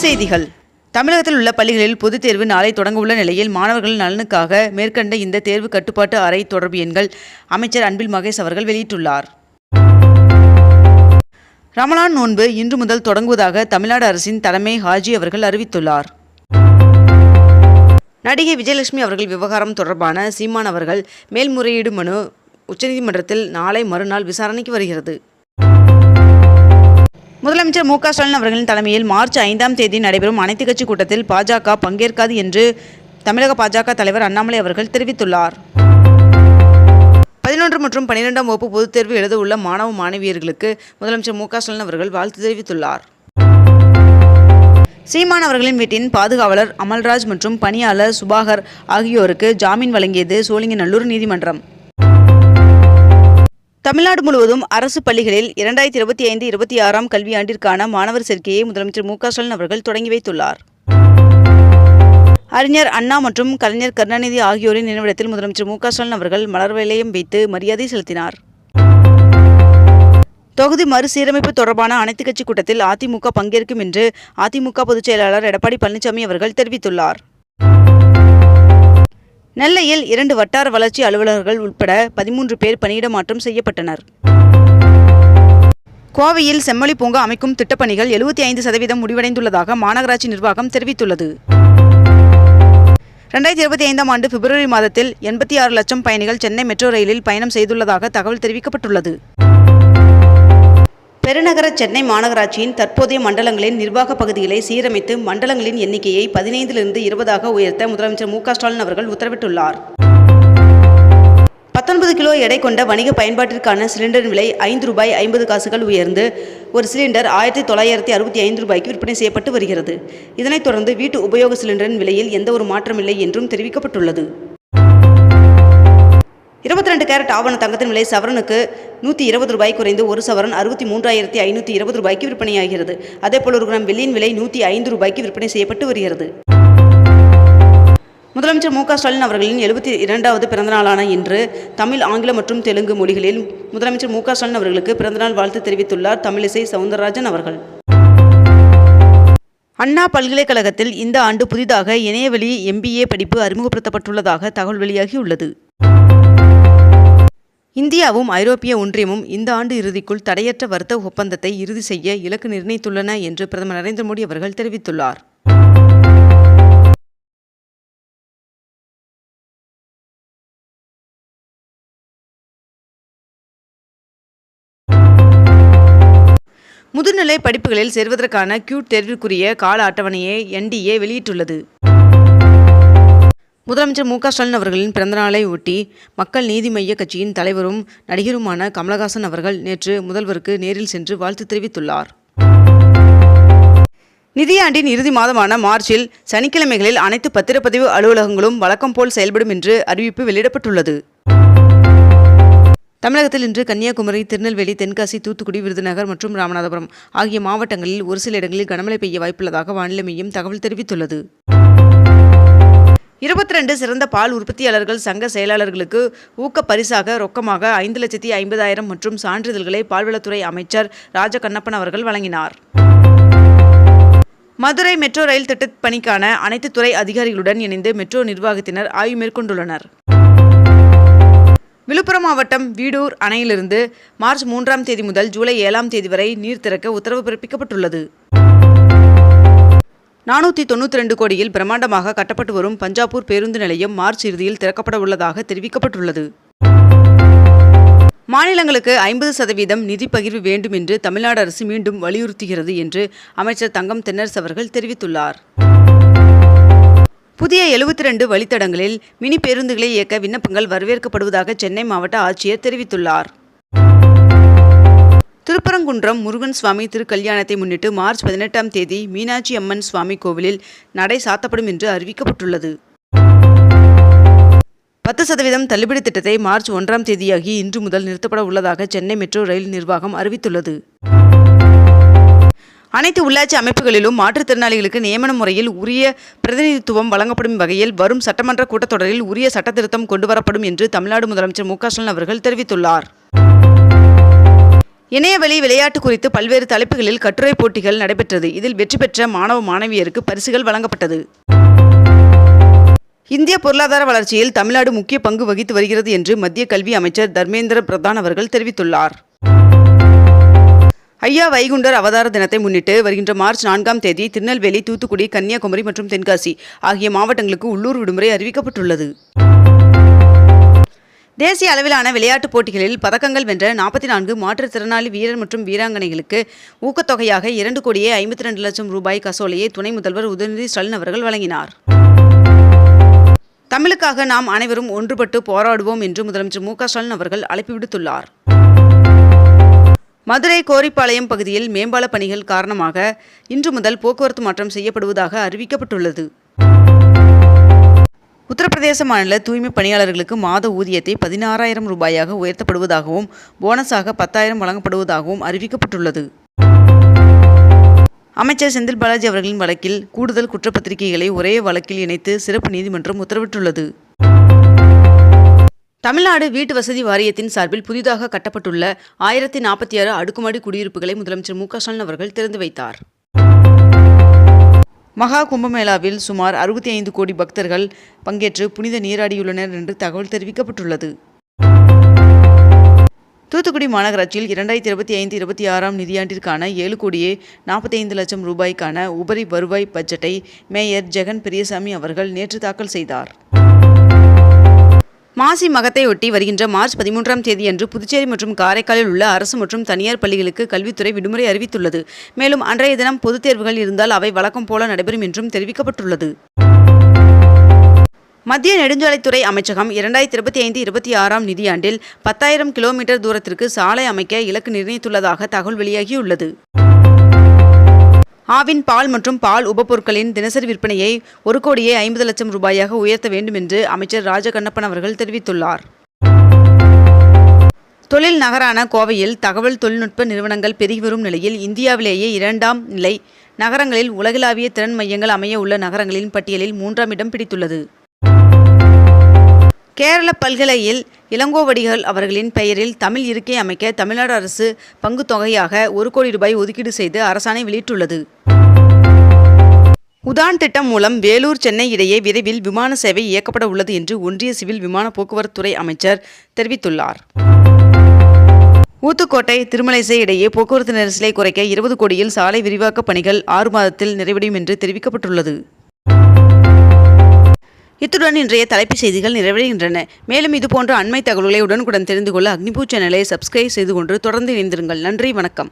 செய்திகள். தமிழகத்தில் உள்ள பள்ளிகளில் பொதுத் தேர்வு நாளை தொடங்க உள்ள நிலையில் மாணவர்கள் நலனுக்காக மேற்கண்ட இந்த தேர்வு கட்டுப்பாட்டு அறை தொடர்பு எண்கள் அமைச்சர் அன்பில் மகேஷ் அவர்கள் வெளியிட்டுள்ளார். ரமலான் நோன்பு இன்று முதல் தொடங்குவதாக தமிழ்நாடு அரசின் தலைமை ஹாஜி அவர்கள் அறிவித்துள்ளார். நடிகை விஜயலட்சுமி அவர்கள் விவகாரம் தொடர்பான சீமான் அவர்கள் மேல்முறையீடு மனு உச்சநீதிமன்றத்தில் நாளை மறுநாள் விசாரணைக்கு வருகிறது. முதலமைச்சர் மு.க.ஸ்டாலின் அவர்களின் தலைமையில் மார்ச் 5ஆம் தேதி நடைபெறும் அனைத்துக் கட்சி கூட்டத்தில் பாஜக பங்கேற்காது என்று தமிழக பாஜக தலைவர் அண்ணாமலை அவர்கள் தெரிவித்துள்ளார். 11 மற்றும் 12ஆம் வகுப்பு பொதுத் தேர்வு எழுத உள்ள மாணவ மாணவியர்களுக்கு முதலமைச்சர் மு.க.ஸ்டாலின் அவர்கள் வாழ்த்து தெரிவித்துள்ளார். சீமான் அவர்களின் வீட்டின் பாதுகாவலர் அமல்ராஜ் மற்றும் பணியாளர் சுபாகர் ஆகியோருக்கு ஜாமீன் வழங்கியது சோழிங்கநல்லூர் நீதிமன்றம். தமிழ்நாடு முழுவதும் அரசு பள்ளிகளில் 2025-26ஆம் கல்வியாண்டிற்கான மாணவர் சேர்க்கையை முதலமைச்சர் மு.க.ஸ்டாலின் அவர்கள் தொடங்கி வைத்துள்ளார். அறிஞர் அண்ணா மற்றும் கலைஞர் கருணாநிதி ஆகியோரின் நினைவிடத்தில் முதலமைச்சர் மு.க.ஸ்டாலின் அவர்கள் மலர் வளையம் வைத்து மரியாதை செலுத்தினார். தொகுதி மறுசீரமைப்பு தொடர்பான அனைத்துக் கட்சி கூட்டத்தில் அதிமுக பங்கேற்கும் என்று அதிமுக பொதுச் செயலாளர் எடப்பாடி பழனிசாமி அவர்கள் தெரிவித்துள்ளார். நெல்லையில் 2 வட்டார வளர்ச்சி அலுவலர்கள் உட்பட 13 பேர் பணியிட மாற்றம் செய்யப்பட்டனர். கோவையில் செம்மொழி பூங்கா அமைக்கும் திட்டப்பணிகள் 75% முடிவடைந்துள்ளதாக மாநகராட்சி நிர்வாகம் தெரிவித்துள்ளது. 2025ஆம் ஆண்டு பிப்ரவரி மாதத்தில் 86 லட்சம் பயணிகள் சென்னை மெட்ரோ ரயிலில் பயணம் செய்துள்ளதாக தகவல் தெரிவிக்கப்பட்டுள்ளது. பெருநகர சென்னை மாநகராட்சியின் தற்போதைய மண்டலங்களின் நிர்வாக பகுதிகளை சீரமைத்து மண்டலங்களின் எண்ணிக்கையை 15லிருந்து 20ஆக உயர்த்த முதலமைச்சர் மு.க.ஸ்டாலின் அவர்கள் உத்தரவிட்டுள்ளார். 19 கிலோ எடை கொண்ட வணிக பயன்பாட்டிற்கான சிலிண்டரின் விலை ₹5.50 உயர்ந்து ஒரு சிலிண்டர் ₹1965 விற்பனை செய்யப்பட்டு வருகிறது. இதனைத் தொடர்ந்து வீட்டு உபயோக சிலிண்டரின் விலையில் எந்த ஒரு மாற்றமில்லை என்றும் தெரிவிக்கப்பட்டுள்ளது. 22 கேரட் ஆவண தங்கத்தின் விலை சவரனுக்கு ₹120 குறைந்து ஒரு சவரன் ₹63,520 விற்பனையாகிறது. அதேபோல் 1 கிராம் வெள்ளியின் விலை ₹105 விற்பனை செய்யப்பட்டு வருகிறது. முதலமைச்சர் மு.க.ஸ்டாலின் அவர்களின் 72வது பிறந்தநாளான இன்று தமிழ், ஆங்கிலம் மற்றும் தெலுங்கு மொழிகளில் முதலமைச்சர் மு.க.ஸ்டாலின் அவர்களுக்கு பிறந்தநாள் வாழ்த்து தெரிவித்துள்ளார் தமிழிசை சவுந்தரராஜன் அவர்கள். அண்ணா பல்கலைக்கழகத்தில் இந்த ஆண்டு புதிதாக இணையவழி MBA படிப்பு அறிமுகப்படுத்தப்பட்டுள்ளதாக தகவல் வெளியாகியுள்ளது. இந்தியாவும் ஐரோப்பிய ஒன்றியமும் இந்த ஆண்டு இறுதிக்குள் தடையற்ற வர்த்தக ஒப்பந்தத்தை இறுதி செய்ய இலக்கு நிர்ணயித்துள்ளன என்று பிரதமர் நரேந்திர மோடி அவர்கள் தெரிவித்துள்ளார். முதுநிலை படிப்புகளில் சேர்வதற்கான QUT தேர்விற்குரிய கால அட்டவணையை NDA வெளியிட்டுள்ளது. முதலமைச்சர் மு.க.ஸ்டாலின் அவர்களின் பிறந்தநாளை ஒட்டி மக்கள் நீதி மய்ய கட்சியின் தலைவரும் நடிகருமான கமலஹாசன் அவர்கள் நேற்று முதல்வருக்கு நேரில் சென்று வாழ்த்து தெரிவித்துள்ளார். நிதியாண்டின் இறுதி மாதமான மார்ச்சில் சனிக்கிழமைகளில் அனைத்து பத்திரப்பதிவு அலுவலகங்களும் வழக்கம் போல் செயல்படும் என்று அறிவிப்பு வெளியிடப்பட்டுள்ளது. தமிழகத்தில் இன்று கன்னியாகுமரி, திருநெல்வேலி, தென்காசி, தூத்துக்குடி, விருதுநகர் மற்றும் ராமநாதபுரம் ஆகிய மாவட்டங்களில் ஒரு சில இடங்களில் கனமழை பெய்ய வாய்ப்புள்ளதாக வானிலை மையம் தகவல் தெரிவித்துள்ளது. 22 சிறந்த பால் உற்பத்தியாளர்கள் சங்க செயலாளர்களுக்கு ஊக்க பரிசாக ரொக்கமாக 5,50,000 மற்றும் சான்றிதழ்களை பால்வளத்துறை அமைச்சர் ராஜகண்ணப்பன் அவர்கள் வழங்கினார். மதுரை மெட்ரோ ரயில் திட்ட பணிக்கான அனைத்து துறை அதிகாரிகளுடன் இணைந்து மெட்ரோ நிர்வாகத்தினர் ஆய்வு மேற்கொண்டுள்ளனர். விழுப்புரம் மாவட்டம் வீடூர் அணையிலிருந்து மார்ச் 3ஆம் தேதி முதல் ஜூலை 7ஆம் தேதி வரை நீர் திறக்க உத்தரவு பிறப்பிக்கப்பட்டுள்ளது. 492 கோடியில் பிரம்மாண்டமாக கட்டப்பட்டு வரும் பஞ்சாப்பூர் பேருந்து நிலையம் மார்ச் இறுதியில் திறக்கப்பட உள்ளதாக தெரிவிக்கப்பட்டுள்ளது. மாநிலங்களுக்கு 50% நிதி பகிர்வு வேண்டும் என்று தமிழ்நாடு அரசு மீண்டும் வலியுறுத்துகிறது என்று அமைச்சர் தங்கம் தென்னரசு அவர்கள் தெரிவித்துள்ளார். புதிய 72 வழித்தடங்களில் மினி பேருந்துகளை இயக்க விண்ணப்பங்கள் வரவேற்கப்படுவதாக சென்னை மாவட்ட ஆட்சியர் தெரிவித்துள்ளார். திருப்பரங்குன்றம் முருகன் சுவாமி திருக்கல்யாணத்தை முன்னிட்டு மார்ச் 18ஆம் தேதி மீனாட்சி அம்மன் சுவாமி கோவிலில் நடை சாத்தப்படும் என்று அறிவிக்கப்பட்டுள்ளது. 10% தள்ளுபடி திட்டத்தை மார்ச் 1ஆம் தேதியாகி இன்று முதல் நிறுத்தப்பட உள்ளதாக சென்னை மெட்ரோ ரயில் நிர்வாகம் அறிவித்துள்ளது. அனைத்து உள்ளாட்சி அமைப்புகளிலும் மாற்றுத்திறனாளிகளுக்கு நியமன முறையில் உரிய பிரதிநிதித்துவம் வழங்கப்படும் வகையில் வரும் சட்டமன்ற கூட்டத்தொடரில் உரிய சட்டத்திருத்தம் கொண்டுவரப்படும் என்று தமிழ்நாடு முதலமைச்சர் மு.க.ஸ்டாலின் அவர்கள் தெரிவித்துள்ளார். இணையவழி விளையாட்டு குறித்து பல்வேறு தலைப்புகளில் கட்டுரை போட்டிகள் நடைபெற்றது. இதில் வெற்றி பெற்ற மாணவ மாணவியருக்கு பரிசுகள் வழங்கப்பட்டது. இந்திய பொருளாதார வளர்ச்சியில் தமிழ்நாடு முக்கிய பங்கு வகித்து வருகிறது என்று மத்திய கல்வி அமைச்சர் தர்மேந்திர பிரதான் அவர்கள் தெரிவித்துள்ளார். ஐயா வைகுண்டர் அவதார தினத்தை முன்னிட்டு வருகின்ற மார்ச் 4ஆம் தேதி திருநெல்வேலி, தூத்துக்குடி, கன்னியாகுமரி மற்றும் தென்காசி ஆகிய மாவட்டங்களுக்கு உள்ளூர் விடுமுறை அறிவிக்கப்பட்டுள்ளது. தேசிய அளவிலான விளையாட்டுப் போட்டிகளில் பதக்கங்கள் வென்ற 44 மாற்றுத்திறனாளி வீரர் மற்றும் வீராங்கனைகளுக்கு ஊக்கத்தொகையாக 2,52,00,000 ரூபாய் காசோலையை துணை முதல்வர் உதயநிதி ஸ்டாலின் அவர்கள் வழங்கினார். தமிழுக்காக நாம் அனைவரும் ஒன்றுபட்டு போராடுவோம் என்று முதலமைச்சர் மு.க. ஸ்டாலின் அவர்கள் அழைப்பு விடுத்துள்ளார். மதுரை கோரிப்பாளையம் பகுதியில் மேம்பால பணிகள் காரணமாக இன்று முதல் போக்குவரத்து மாற்றம் செய்யப்படுவதாக அறிவிக்கப்பட்டுள்ளது. உத்தரப்பிரதேச மாநில தூய்மை பணியாளர்களுக்கு மாத ஊதியத்தை 16,000 ரூபாயாக உயர்த்தப்படுவதாகவும் போனஸாக 10,000 வழங்கப்படுவதாகவும் அறிவிக்கப்பட்டுள்ளது. அமைச்சர் செந்தில் பாலாஜி அவர்களின் வழக்கில் கூடுதல் குற்றப்பத்திரிகைகளை ஒரே வழக்கில் இணைத்து சிறப்பு நீதிமன்றம் உத்தரவிட்டுள்ளது. தமிழ்நாடு வீட்டு வசதி வாரியத்தின் சார்பில் புதிதாக கட்டப்பட்டுள்ள 1046 அடுக்குமாடி குடியிருப்புகளை முதலமைச்சர் மு.க. ஸ்டாலின் அவர்கள் திறந்து வைத்தார். மகா கும்பமேளாவில் சுமார் 65 கோடி பக்தர்கள் பங்கேற்று புனித நீராடியுள்ளனர் என்று தகவல் தெரிவிக்கப்பட்டுள்ளது. தூத்துக்குடி மாநகராட்சியில் 2025-26 நிதியாண்டிற்கான 7,45,00,000 ரூபாய்க்கான உபரி வருவாய் பட்ஜெட்டை மேயர் ஜெகன் பெரியசாமி அவர்கள் நேற்று தாக்கல் செய்தார். மாசி மகத்தையொட்டி வருகின்ற மார்ச் 13ஆம் தேதியன்று புதுச்சேரி மற்றும் காரைக்காலில் உள்ள அரசு மற்றும் தனியார் பள்ளிகளுக்கு கல்வித்துறை விடுமுறை அறிவித்துள்ளது. மேலும் அன்றைய தினம் பொதுத் தேர்வுகள் இருந்தால் அவை வழக்கம் போல நடைபெறும் என்றும் தெரிவிக்கப்பட்டுள்ளது. மத்திய நெடுஞ்சாலைத்துறை அமைச்சகம் 2025-26 நிதியாண்டில் 10,000 கிலோமீட்டர் தூரத்திற்கு சாலை அமைக்க இலக்கு நிர்ணயித்துள்ளதாக தகவல் வெளியாகியுள்ளது. ஆவின் பால் மற்றும் பால் உபப்பொருட்களின் தினசரி விற்பனையை 1,50,00,000 ரூபாயாக உயர்த்த வேண்டும் என்று அமைச்சர் ராஜகண்ணப்பன் அவர்கள் தெரிவித்துள்ளார். தொழில் நகரான கோவையில் தகவல் தொழில்நுட்ப நிறுவனங்கள் பெருகி வரும் நிலையில் இந்தியாவிலேயே 2ஆம் நிலை நகரங்களில் உலகளாவிய திறன் மையங்கள் அமைய உள்ள நகரங்களின் பட்டியலில் 3ஆம் இடம் பிடித்துள்ளது. கேரள பல்கலையில் இளங்கோவடிகள் அவர்களின் பெயரில் தமிழ் இருக்கை அமைக்க தமிழ்நாடு அரசு பங்கு தொகையாக 1 கோடி ரூபாய் ஒதுக்கீடு செய்து அரசாணை வெளியிட்டுள்ளது. உதான் திட்டம் மூலம் வேலூர், சென்னை இடையே விரைவில் விமான சேவை இயக்கப்பட உள்ளது என்று ஒன்றிய சிவில் விமான போக்குவரத்துறை அமைச்சர் தெரிவித்துள்ளார். ஊத்துக்கோட்டை, திருமலைசை இடையே போக்குவரத்து நெரிசலை குறைக்க 20 கோடியில் சாலை விரிவாக்க பணிகள் 6 மாதத்தில் நிறைவடையும் என்று தெரிவிக்கப்பட்டுள்ளது. இத்துடன் இன்றைய தலைப்புச் செய்திகள் நிறைவடைகின்றன. மேலும் இதுபோன்ற அண்மை தகவல்களை உடனுக்குடன் தெரிந்து கொள்ள அக்னிபூ சேனலை சப்ஸ்கிரைப் செய்து கொண்டு தொடர்ந்து இணைந்திருங்கள். நன்றி, வணக்கம்.